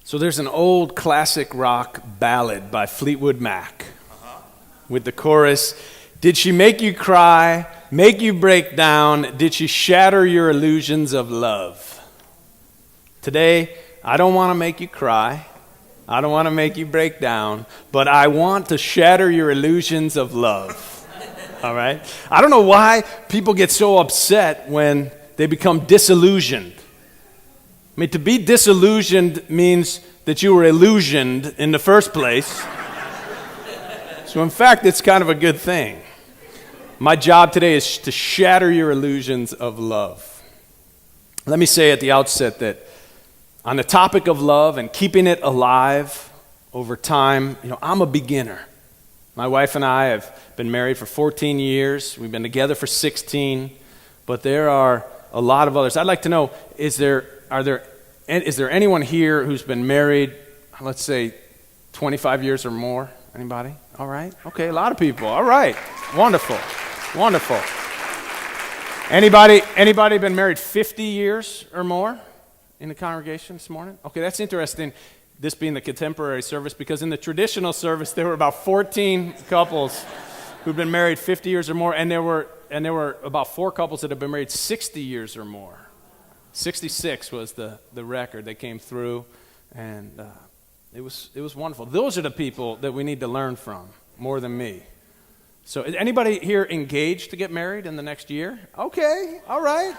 So there's an old classic rock ballad by Fleetwood Mac with the chorus, "Did she make you cry, make you break down? Did she shatter your illusions of love?" Today, I don't want to make you cry. I don't want to make you break down, but I want to shatter your illusions of love. All right? I don't know why people get so upset when they become disillusioned. I mean, to be disillusioned means that you were illusioned in the first place. So in fact, it's kind of a good thing. My job today is to shatter your illusions of love. Let me say at the outset that on the topic of love and keeping it alive over time, I'm a beginner. My wife and I have been married for 14 years. We've been together for 16, but there are a lot of others. I'd like to know, is there anyone here who's been married, let's say, 25 years or more? Anybody? All right. Okay, a lot of people. All right. Wonderful. Wonderful. Anybody been married 50 years or more in the congregation this morning? Okay, that's interesting, this being the contemporary service, because in the traditional service, there were about 14 couples who've been married 50 years or more, and there were about 4 couples that have been married 60 years or more. 66 was the record that came through, and it was wonderful. Those are the people that we need to learn from more than me. So is anybody here engaged to get married in the next year? Okay, all right.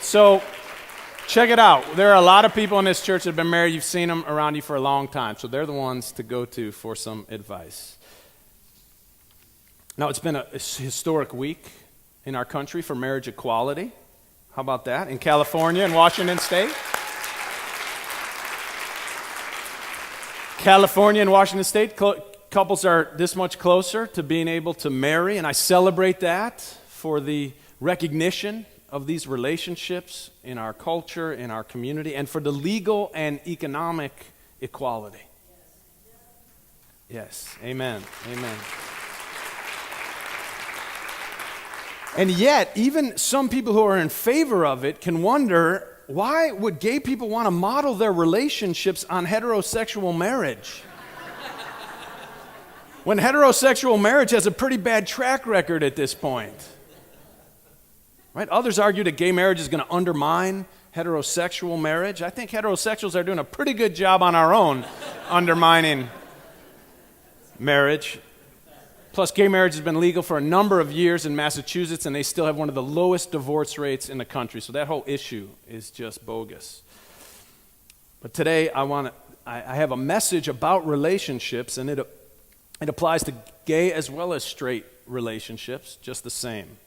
So check it out. There are a lot of people in this church that have been married. You've seen them around you for a long time, so they're the ones to go to for some advice. Now, it's been a historic week in our country for marriage equality. How about that? In California and Washington State. California and Washington State, couples are this much closer to being able to marry, and I celebrate that for the recognition of these relationships in our culture, in our community, and for the legal and economic equality. Yes, amen, amen. And yet, even some people who are in favor of it can wonder, why would gay people want to model their relationships on heterosexual marriage? When heterosexual marriage has a pretty bad track record at this point. Right? Others argue that gay marriage is going to undermine heterosexual marriage. I think heterosexuals are doing a pretty good job on our own undermining marriage. Plus, gay marriage has been legal for a number of years in Massachusetts, and they still have one of the lowest divorce rates in the country. So that whole issue is just bogus. But today, I have a message about relationships, and it applies to gay as well as straight relationships, just the same.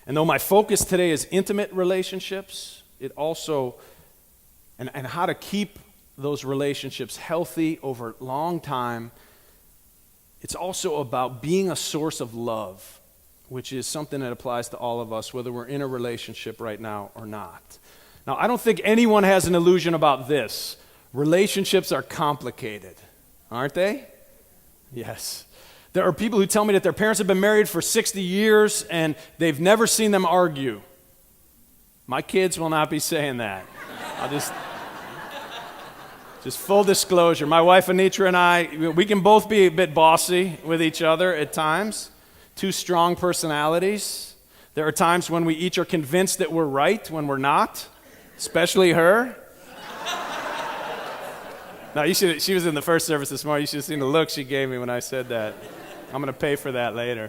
And though my focus today is intimate relationships, it also, and how to keep those relationships healthy over a long time, it's also about being a source of love, which is something that applies to all of us, whether we're in a relationship right now or not. Now, I don't think anyone has an illusion about this. Relationships are complicated, aren't they? Yes. There are people who tell me that their parents have been married for 60 years and they've never seen them argue. My kids will not be saying that. I'll just full disclosure, my wife Anitra and I, we can both be a bit bossy with each other at times. 2 strong personalities. There are times when we each are convinced that we're right when we're not, especially her. Now, she was in the first service this morning. You should have seen the look she gave me when I said that. I'm going to pay for that later.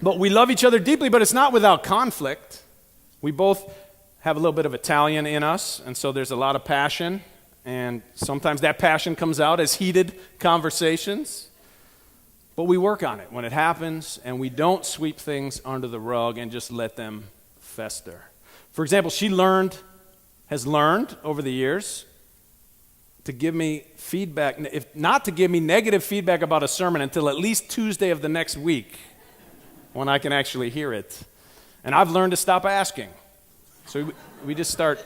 But we love each other deeply, but it's not without conflict. We both have a little bit of Italian in us, and so there's a lot of passion, and sometimes that passion comes out as heated conversations, but we work on it when it happens, and we don't sweep things under the rug and just let them fester. For example, she has learned over the years to give me feedback, if not to give me negative feedback about a sermon until at least Tuesday of the next week when I can actually hear it. And I've learned to stop asking. So we just start.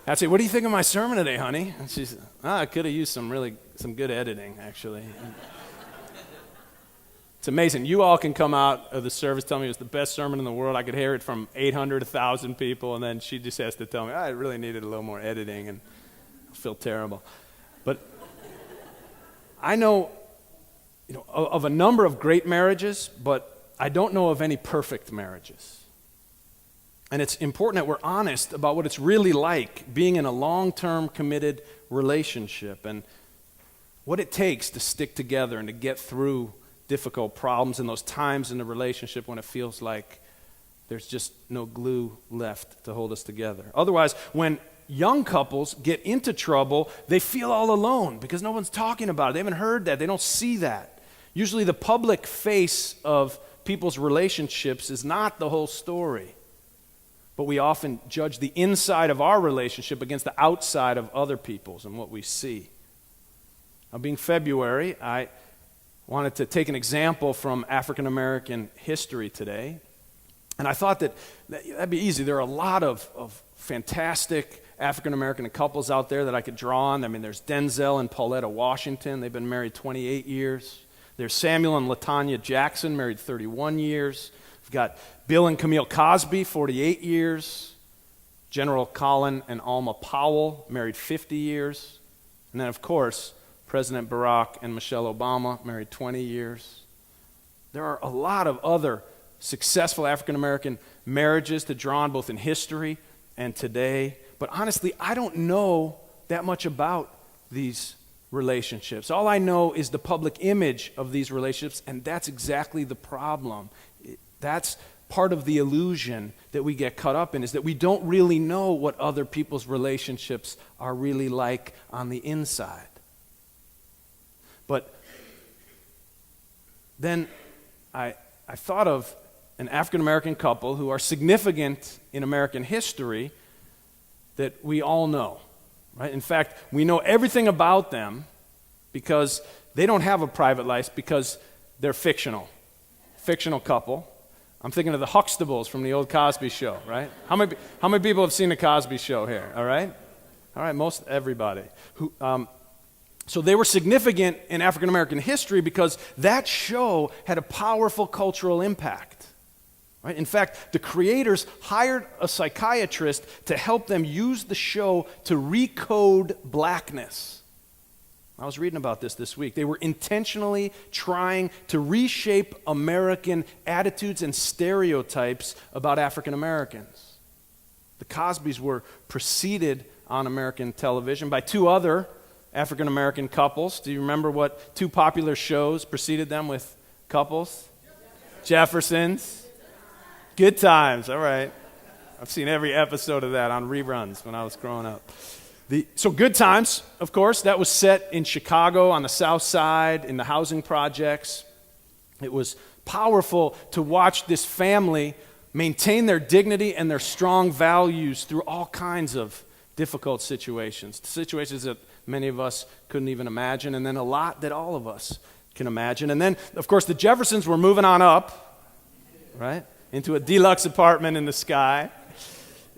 I'd say, "What do you think of my sermon today, honey?" And she said, "I could have used some good editing, actually." It's amazing. You all can come out of the service telling me it was the best sermon in the world. I could hear it from 800, 1,000 people, and then she just has to tell me, I really needed a little more editing, and I feel terrible. But I know, of a number of great marriages, but I don't know of any perfect marriages. And it's important that we're honest about what it's really like being in a long-term committed relationship and what it takes to stick together and to get through difficult problems and those times in the relationship when it feels like there's just no glue left to hold us together. Otherwise, when young couples get into trouble, they feel all alone because no one's talking about it. They haven't heard that. They don't see that. Usually the public face of people's relationships is not the whole story. But we often judge the inside of our relationship against the outside of other people's and what we see. Now, being February, I wanted to take an example from African American history today. And I thought that'd be easy. There are a lot of fantastic African American couples out there that I could draw on. I mean, there's Denzel and Pauletta Washington. They've been married 28 years. There's Samuel and LaTanya Jackson, married 31 years. We've got Bill and Camille Cosby, 48 years. General Colin and Alma Powell, married 50 years. And then, of course, President Barack and Michelle Obama, married 20 years. There are a lot of other successful African American marriages to draw on both in history and today. But honestly, I don't know that much about these relationships. All I know is the public image of these relationships, and that's exactly the problem. That's part of the illusion that we get caught up in, is that we don't really know what other people's relationships are really like on the inside. But then I thought of an African-American couple who are significant in American history that we all know, right? In fact, we know everything about them because they don't have a private life because they're fictional couple. I'm thinking of the Huxtables from the old Cosby Show, right? How many people have seen the Cosby Show here? All right, most everybody. So they were significant in African American history because that show had a powerful cultural impact. Right? In fact, the creators hired a psychiatrist to help them use the show to recode blackness. I was reading about this week. They were intentionally trying to reshape American attitudes and stereotypes about African Americans. The Cosbys were preceded on American television by two other African American couples. Do you remember what two popular shows preceded them with couples? Jeffersons. Good Times, all right. I've seen every episode of that on reruns when I was growing up. So Good Times, of course, that was set in Chicago on the South Side in the housing projects. It was powerful to watch this family maintain their dignity and their strong values through all kinds of difficult situations that many of us couldn't even imagine, and then a lot that all of us can imagine. And then, of course, the Jeffersons were moving on up, right, into a deluxe apartment in the sky.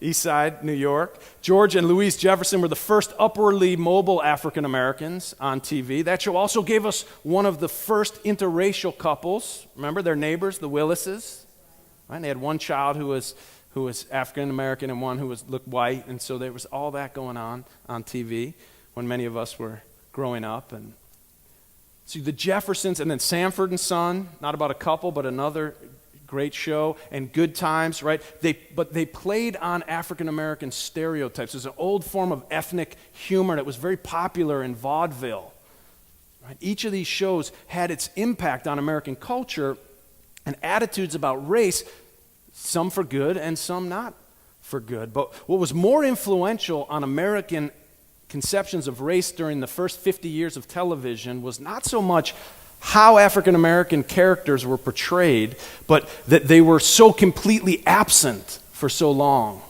East Side, New York. George and Louise Jefferson were the first upwardly mobile African Americans on TV. That show also gave us one of the first interracial couples. Remember, their neighbors, the Willises? Right? They had one child who was African American and one who looked white, and so there was all that going on TV when many of us were growing up. And see, the Jeffersons, and then Sanford and Son, not about a couple, but another great show, and Good Times, right? But they played on African American stereotypes. It's an old form of ethnic humor that was very popular in vaudeville. Right? Each of these shows had its impact on American culture and attitudes about race, some for good and some not for good. But what was more influential on American conceptions of race during the first 50 years of television was not so much how African American characters were portrayed, but that they were so completely absent for so long.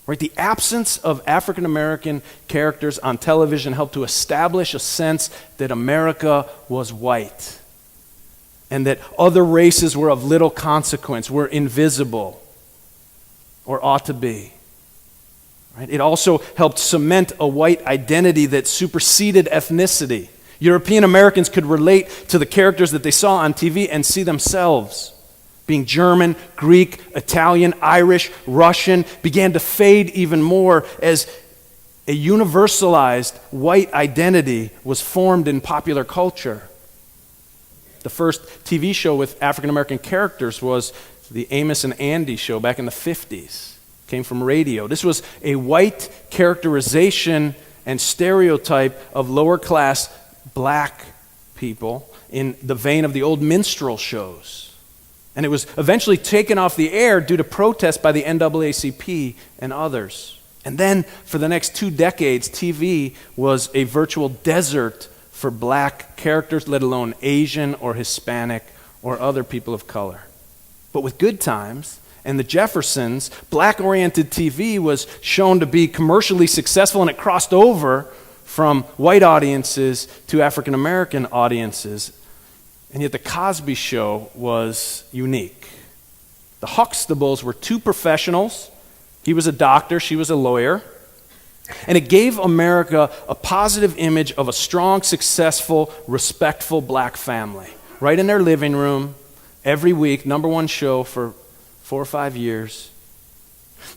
Right? The absence of African American characters on television helped to establish a sense that America was white and that other races were of little consequence, were invisible, or ought to be. Right? It also helped cement a white identity that superseded ethnicity. European Americans could relate to the characters that they saw on TV and see themselves. Being German, Greek, Italian, Irish, Russian began to fade even more as a universalized white identity was formed in popular culture. The first TV show with African American characters was the Amos and Andy show back in the 50s. Came from radio. This was a white characterization and stereotype of lower class black people in the vein of the old minstrel shows. And it was eventually taken off the air due to protests by the NAACP and others. And then for the next 2 decades, TV was a virtual desert for black characters, let alone Asian or Hispanic or other people of color. But with Good Times and the Jeffersons, black-oriented TV was shown to be commercially successful, and it crossed over from white audiences to African-American audiences. And yet the Cosby Show was unique. The Huxtables were 2 professionals. He was a doctor, she was a lawyer. And it gave America a positive image of a strong, successful, respectful black family. Right in their living room, every week, #1 show for 4 or 5 years.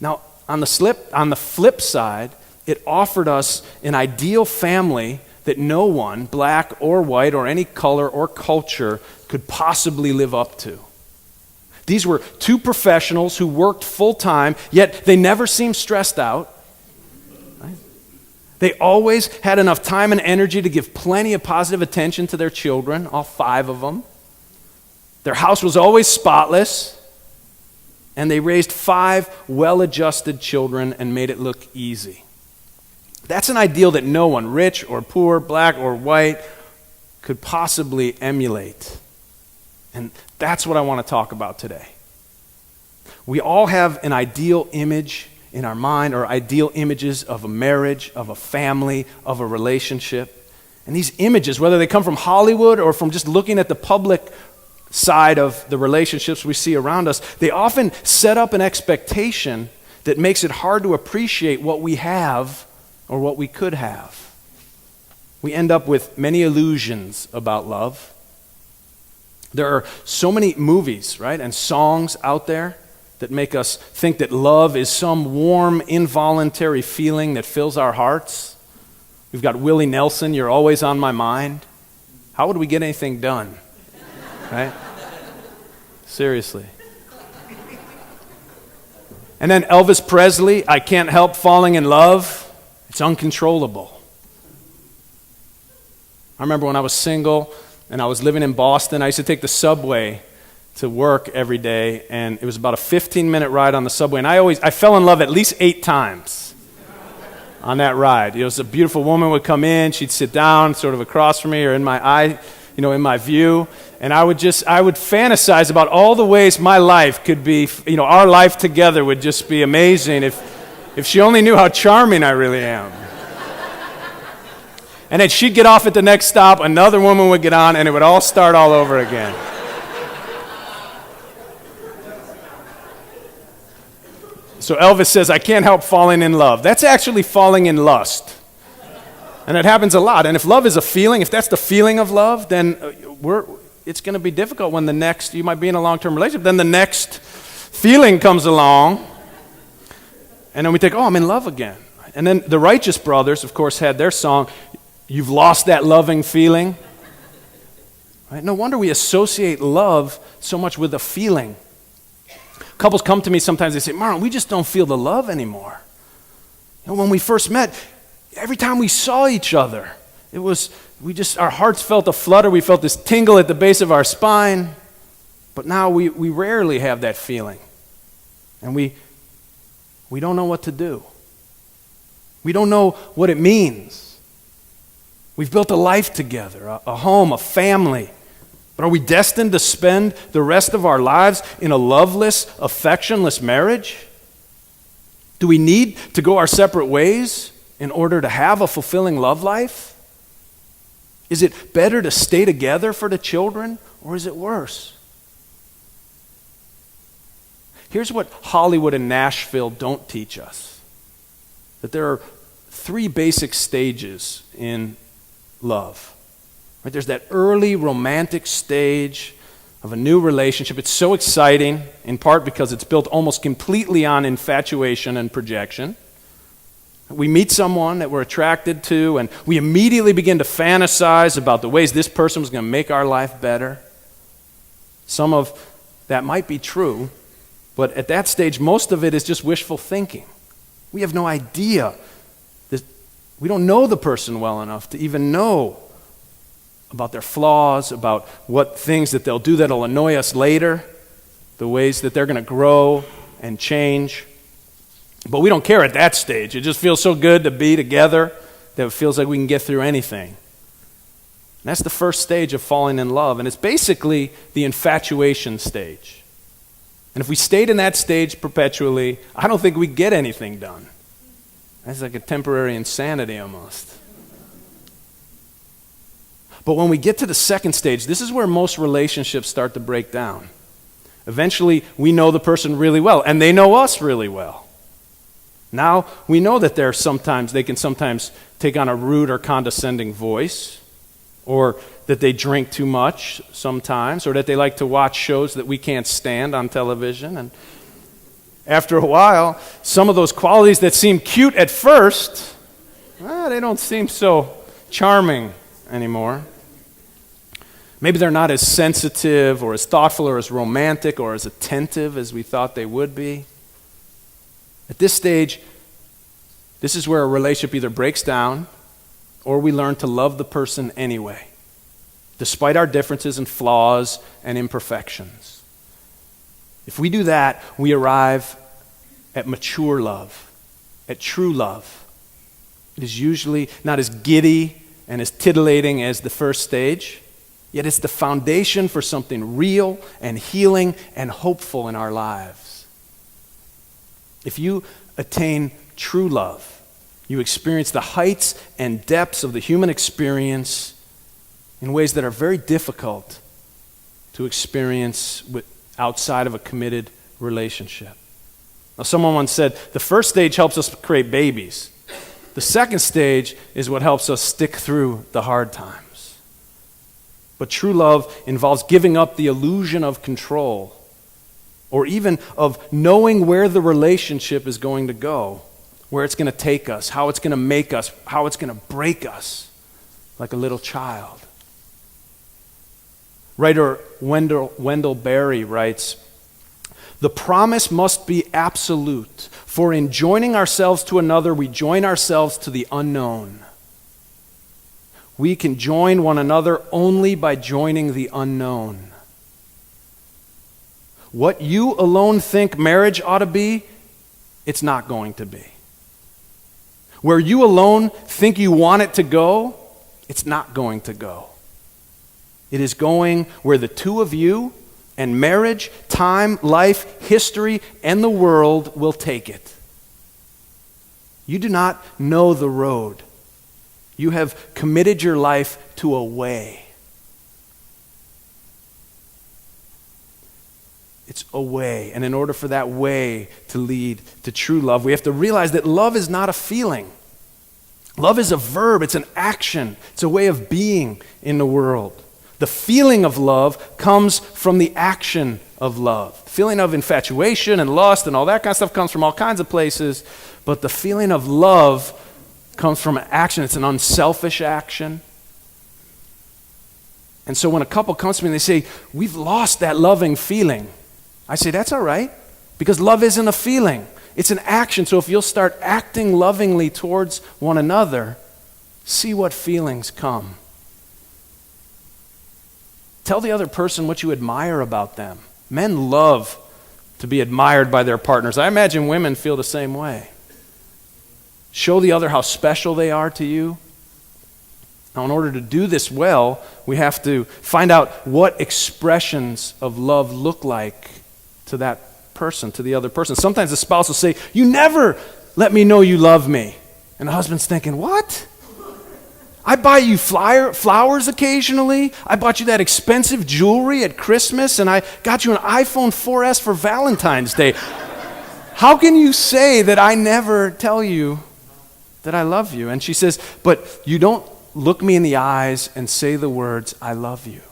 Now, on the flip side, it offered us an ideal family that no one, black or white or any color or culture, could possibly live up to. These were 2 professionals who worked full-time, yet they never seemed stressed out. Right? They always had enough time and energy to give plenty of positive attention to their children, all 5 of them. Their house was always spotless, and they raised 5 well-adjusted children and made it look easy. That's an ideal that no one, rich or poor, black or white, could possibly emulate. And that's what I want to talk about today. We all have an ideal image in our mind, or ideal images of a marriage, of a family, of a relationship. And these images, whether they come from Hollywood or from just looking at the public side of the relationships we see around us, they often set up an expectation that makes it hard to appreciate what we have or what we could have. We end up with many illusions about love. There are so many movies, right, and songs out there that make us think that love is some warm, involuntary feeling that fills our hearts. We've got Willie Nelson, "You're Always on My Mind." How would we get anything done? Right? Seriously. And then Elvis Presley, "I Can't Help Falling in Love." It's uncontrollable. I remember when I was single and I was living in Boston, I used to take the subway to work every day, and it was about a 15-minute ride on the subway, and I fell in love at least 8 times on that ride. It was a beautiful woman would come in, she'd sit down sort of across from me or in my eye, in my view, and I would fantasize about all the ways my life could be, our life together would just be amazing if she only knew how charming I really am. And then she'd get off at the next stop, another woman would get on, and it would all start all over again. So Elvis says, "I can't help falling in love." That's actually falling in lust. And it happens a lot. And if love is a feeling, if that's the feeling of love, then it's going to be difficult when you might be in a long-term relationship, then the next feeling comes along, and then we think, "Oh, I'm in love again." And then the Righteous Brothers, of course, had their song, "You've Lost That Loving Feeling." Right? No wonder we associate love so much with a feeling. Couples come to me sometimes, they say, "Marlin, we just don't feel the love anymore. When we first met, every time we saw each other, our hearts felt a flutter, we felt this tingle at the base of our spine, but now we rarely have that feeling. And we don't know what to do. We don't know what it means. We've built a life together, a home, a family. But are we destined to spend the rest of our lives in a loveless, affectionless marriage? Do we need to go our separate ways in order to have a fulfilling love life? Is it better to stay together for the children, or is it worse? Here's what Hollywood and Nashville don't teach us. That there are 3 basic stages in love. Right? There's that early romantic stage of a new relationship. It's so exciting, in part because it's built almost completely on infatuation and projection. We meet someone that we're attracted to, and we immediately begin to fantasize about the ways this person was going to make our life better. Some of that might be true, but at that stage, most of it is just wishful thinking. We have no idea. We don't know the person well enough to even know about their flaws, about what things that they'll do that'll annoy us later, the ways that they're going to grow and change. But we don't care at that stage. It just feels so good to be together that it feels like we can get through anything. And that's the first stage of falling in love, and it's basically the infatuation stage. And if we stayed in that stage perpetually, I don't think we'd get anything done. That's like a temporary insanity almost. But when we get to the second stage, this is where most relationships start to break down. Eventually, we know the person really well, and they know us really well. Now, we know that they can sometimes take on a rude or condescending voice, or that they drink too much sometimes, or that they like to watch shows that we can't stand on television. And after a while, some of those qualities that seem cute at first, they don't seem so charming anymore. Maybe they're not as sensitive or as thoughtful or as romantic or as attentive as we thought they would be. At this stage, this is where a relationship either breaks down or we learn to love the person anyway, despite our differences and flaws and imperfections. If we do that, we arrive at mature love, at true love. It is usually not as giddy and as titillating as the first stage, yet it's the foundation for something real and healing and hopeful in our lives. If you attain true love, you experience the heights and depths of the human experience in ways that are very difficult to experience outside of a committed relationship. Now, someone once said, the first stage helps us create babies. The second stage is what helps us stick through the hard times. But true love involves giving up the illusion of control, or even of knowing where the relationship is going to go, where it's going to take us, how it's going to make us, how it's going to break us, like a little child. Writer Wendell Berry writes, "The promise must be absolute, for in joining ourselves to another, we join ourselves to the unknown. We can join one another only by joining the unknown. What you alone think marriage ought to be, it's not going to be. Where you alone think you want it to go, it's not going to go. It is going where the two of you and marriage, time, life, history, and the world will take it. You do not know the road. You have committed your life to a way. It's a way. And in order for that way to lead to true love, we have to realize that love is not a feeling. Love is a verb. It's an action. It's a way of being in the world. The feeling of love comes from the action of love. The feeling of infatuation and lust and all that kind of stuff comes from all kinds of places. But the feeling of love comes from action. It's an unselfish action. And so when a couple comes to me and they say, we've lost that loving feeling, I say, that's all right, because love isn't a feeling. It's an action. So if you'll start acting lovingly towards one another, see what feelings come. Tell the other person what you admire about them. Men love to be admired by their partners. I imagine women feel the same way. Show the other how special they are to you. Now, in order to do this well, we have to find out what expressions of love look like to that person, to the other person. Sometimes the spouse will say, you never let me know you love me. And the husband's thinking, what? I buy you flowers occasionally. I bought you that expensive jewelry at Christmas, and I got you an iPhone 4S for Valentine's Day. How can you say that I never tell you that I love you? And she says, but you don't look me in the eyes and say the words, I love you.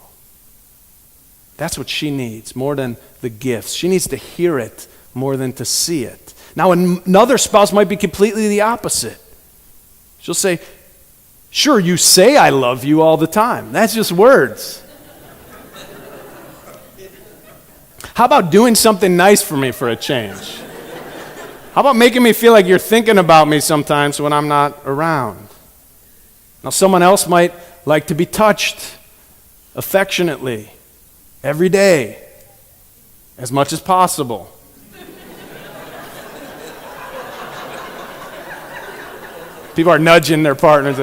That's what she needs more than the gifts. She needs to hear it more than to see it. Now, another spouse might be completely the opposite. She'll say, sure, you say I love you all the time. That's just words. How about doing something nice for me for a change? How about making me feel like you're thinking about me sometimes when I'm not around? Now, someone else might like to be touched affectionately every day, as much as possible. People are nudging their partners.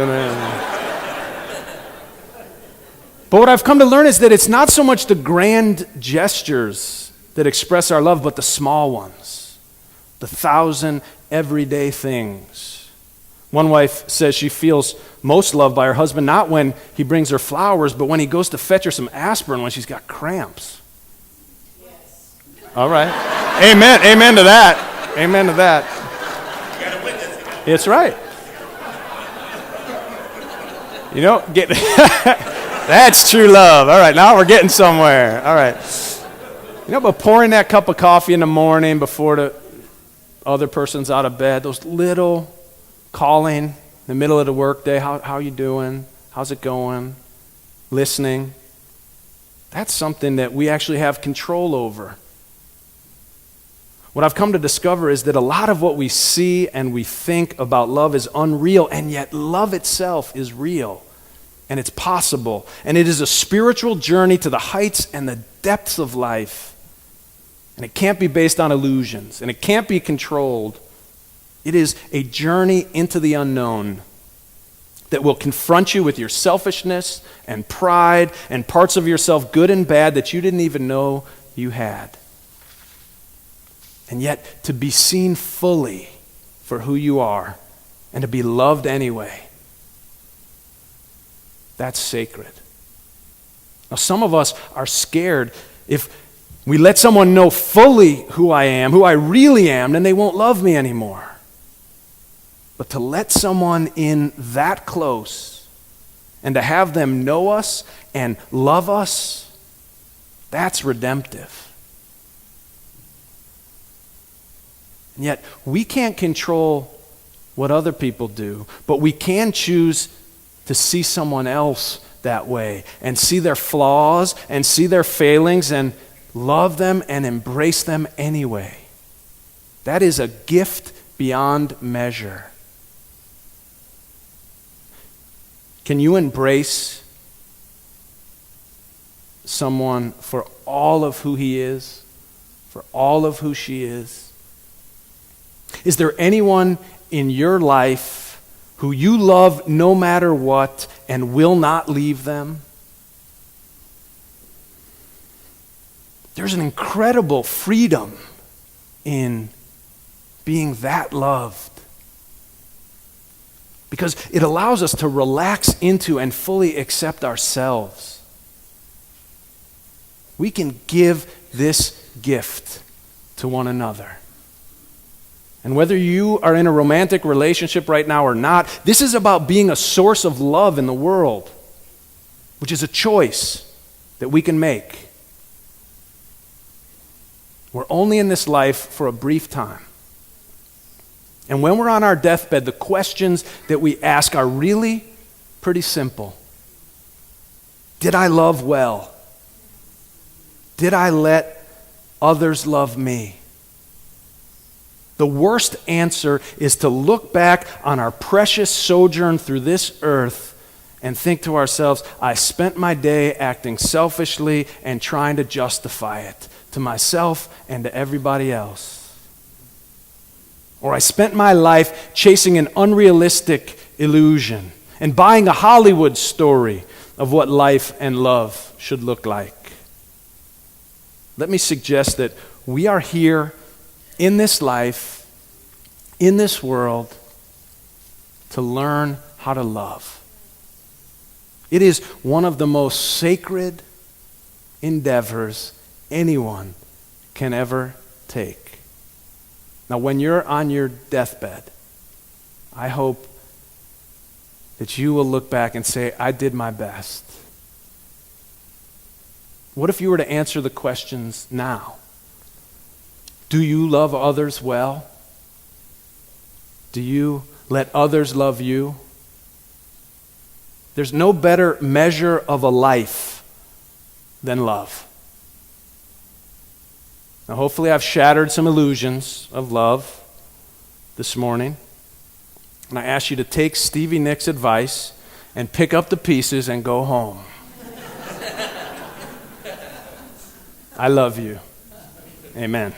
But what I've come to learn is that it's not so much the grand gestures that express our love, but the small ones, the 1,000 everyday things. One wife says she feels most loved by her husband not when he brings her flowers, but when he goes to fetch her some aspirin when she's got cramps. Yes. All right. Amen. Amen to that. Amen to that. You got a witness. It's right. You know, that's true love. All right, now we're getting somewhere. All right. You know, but pouring that cup of coffee in the morning before the other person's out of bed, those little calling in the middle of the workday, how you doing? How's it going? Listening. That's something that we actually have control over. What I've come to discover is that a lot of what we see and we think about love is unreal, and yet love itself is real, and it's possible, and it is a spiritual journey to the heights and the depths of life, and it can't be based on illusions, and it can't be controlled. It is a journey into the unknown that will confront you with your selfishness and pride and parts of yourself, good and bad, that you didn't even know you had. And yet, to be seen fully for who you are and to be loved anyway, that's sacred. Now, some of us are scared if we let someone know fully who I am, who I really am, then they won't love me anymore. But to let someone in that close and to have them know us and love us, that's redemptive. And yet, we can't control what other people do, but we can choose to see someone else that way and see their flaws and see their failings and love them and embrace them anyway. That is a gift beyond measure. Can you embrace someone for all of who he is, for all of who she is? Is there anyone in your life who you love no matter what and will not leave them? There's an incredible freedom in being that loved, because it allows us to relax into and fully accept ourselves. We can give this gift to one another. And whether you are in a romantic relationship right now or not, this is about being a source of love in the world, which is a choice that we can make. We're only in this life for a brief time. And when we're on our deathbed, the questions that we ask are really pretty simple. Did I love well? Did I let others love me? The worst answer is to look back on our precious sojourn through this earth and think to ourselves, I spent my day acting selfishly and trying to justify it to myself and to everybody else. Or I spent my life chasing an unrealistic illusion and buying a Hollywood story of what life and love should look like. Let me suggest that we are here in this life, in this world, to learn how to love. It is one of the most sacred endeavors anyone can ever take. Now, when you're on your deathbed, I hope that you will look back and say, I did my best. What if you were to answer the questions now? Do you love others well? Do you let others love you? There's no better measure of a life than love. Now, hopefully I've shattered some illusions of love this morning. And I ask you to take Stevie Nicks' advice and pick up the pieces and go home. I love you. Amen.